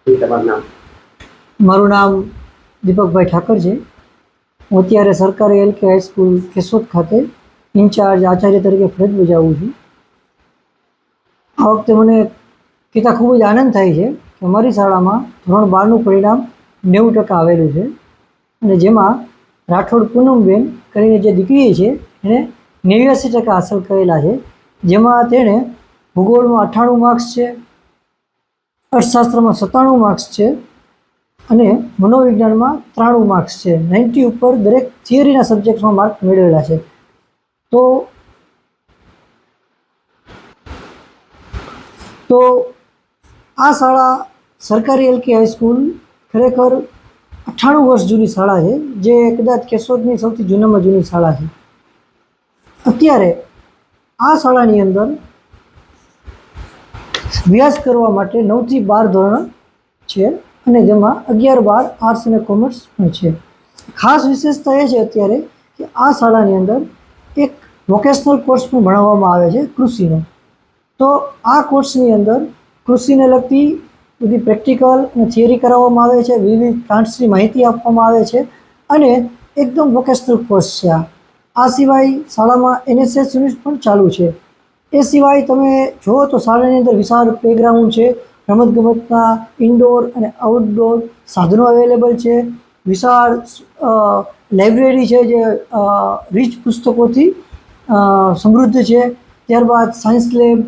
તમારું નામ? મારું નામ દીપકભાઈ ઠાકર છે. હું અત્યારે સરકારી એલકે હાઈસ્કૂલ કેશોદ ખાતે ઇન્ચાર્જ આચાર્ય તરીકે ફરજ બજાવું છું. આ વખતે મને કહેતા ખૂબ જ આનંદ થાય છે કે અમારી શાળામાં ધોરણ 12નું પરિણામ 90% આવેલું છે અને જેમાં રાઠોડ પૂનમબેન કરીને જે દીકરી છે એણે 89% હાંસલ કરેલા છે. જેમાં તેણે ભૂગોળમાં 98 માર્ક્સ છે, અર્થશાસ્ત્રમાં 97 માર્ક્સ છે અને મનોવિજ્ઞાનમાં 93 માર્ક્સ છે. 90 ઉપર દરેક થિયરીના સબ્જેક્ટમાં માર્ક મેળવેલા છે. તો આ શાળા સરકારી એલકે હાઈસ્કૂલ ખરેખર 98 વર્ષ જૂની શાળા છે, જે કદાચ કેશોદની સૌથી જૂનામાં જૂની શાળા છે. અત્યારે આ શાળાની અંદર અભ્યાસ કરવા માટે 9 થી 12 ધોરણ છે અને જેમાં 11-12 આર્ટ્સ અને કોમર્સ પણ છે. ખાસ વિશેષતા એ છે અત્યારે કે આ શાળાની અંદર એક વોકેશનલ કોર્સ પણ ભણાવવામાં આવે છે કૃષિનો. તો આ કોર્સની અંદર કૃષિને લગતી બધી પ્રેક્ટિકલ અને થિયરી કરાવવામાં આવે છે, વિવિધ પ્લાન્ટ્સની માહિતી આપવામાં આવે છે અને એકદમ વોકેશનલ કોર્સ છે. આ સિવાય શાળામાં NSS યુનિટ પણ ચાલુ છે. એ સિવાય તમે જુઓ તો શાળાની અંદર વિશાળ પ્લેગ્રાઉન્ડ છે, રમતગમતના ઇન્ડોર અને આઉટડોર સાધનો અવેલેબલ છે, વિશાળ લાઇબ્રેરી છે જે રીચ પુસ્તકોથી સમૃદ્ધ છે. ત્યારબાદ સાયન્સ લેબ,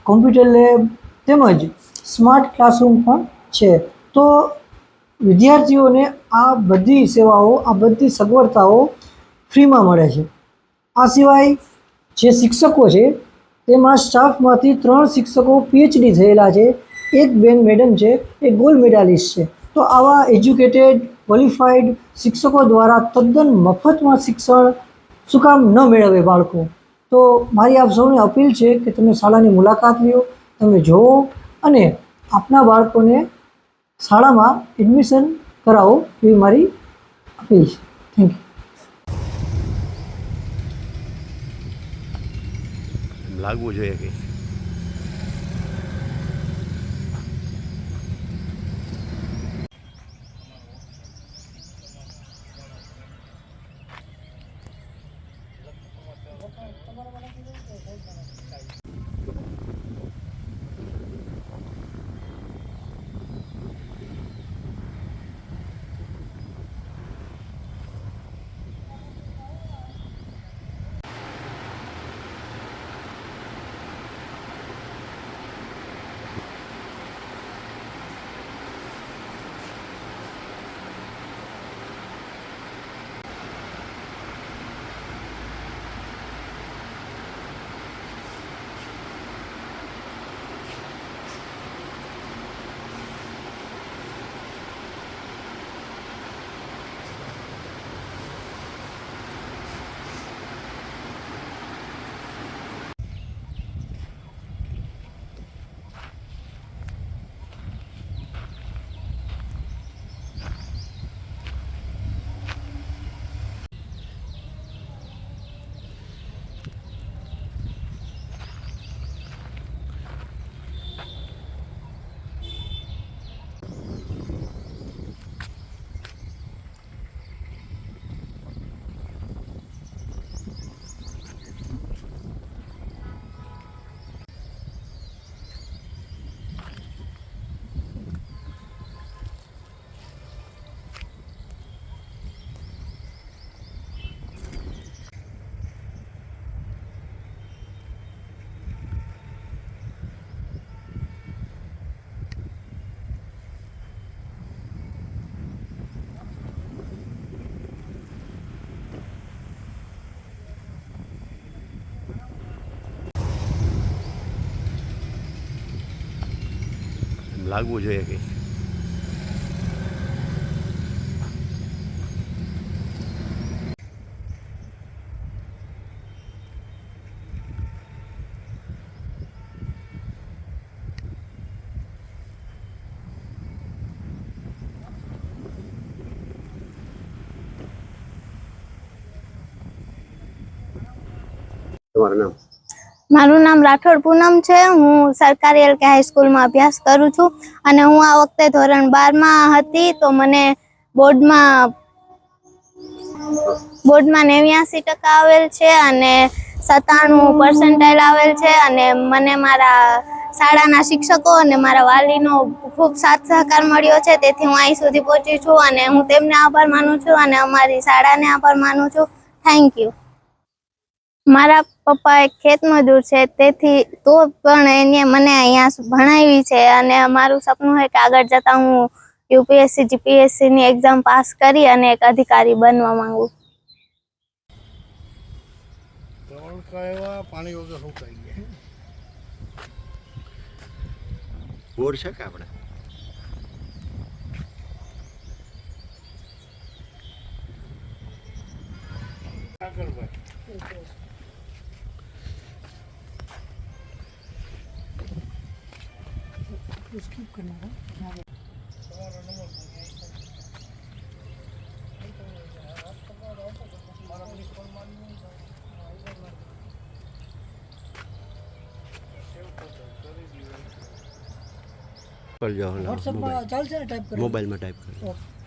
કોમ્પ્યુટર લેબ તેમજ સ્માર્ટ ક્લાસરૂમ પણ છે. તો વિદ્યાર્થીઓને આ બધી સેવાઓ, આ બધી સગવડતાઓ ફ્રીમાં મળે છે. આ સિવાય જે શિક્ષકો છે તેમાં સ્ટાફમાંથી 3 શિક્ષકો PhD થયેલા છે. એક બેન મેડમ છે એ ગોલ્ડ મેડાલિસ્ટ છે. તો આવા એજ્યુકેટેડ ક્વોલિફાઈડ શિક્ષકો દ્વારા તદ્દન મફતમાં શિક્ષણ શું કામ ન મેળવે બાળકો? તો મારી આપ સૌને અપીલ છે કે તમે શાળાની મુલાકાત લ્યો, તમે જુઓ અને આપના બાળકોને શાળામાં એડમિશન કરાવો એવી મારી અપીલ છે. Thank you. લાગવું જોઈએ કે લાગવું જોઈએ કે તમારું નામ? મારું નામ રાઠોડ પૂનમ છે. હું સરકારી એલકે હાઈસ્કૂલમાં અભ્યાસ કરું છું અને હું આ વખતે ધોરણ 12માં હતી તો મને બોર્ડમાં 89% આવેલ છે અને 97% આવેલ છે અને મને મારા શાળાના શિક્ષકો અને મારા વાલીનો ખૂબ સાથ સહકાર મળ્યો છે. તેથી હું અહીં સુધી પહોંચી છું અને હું તેમને આભાર માનું છું અને અમારી શાળાને આભાર માનું છું. Thank you. મારા પપ્પા એક ખેતમજૂર છે, તેથી તો પણ એને મને અહીંયા ભણાવી છે અને મારું સપનું છે કે આગળ જતાં હું યુપીએસસી જીપીએસસીની એક્ઝામ પાસ કરી અને એક અધિકારી બનવા માંગુ. પાણી વગર શું કહીએ? બોર છે કે આપણે स्किप करना है। પર જાઓ व्हाट्सएप में चल से टाइप करो। મોબાઈલમાં ટાઈપ કરો. ओके।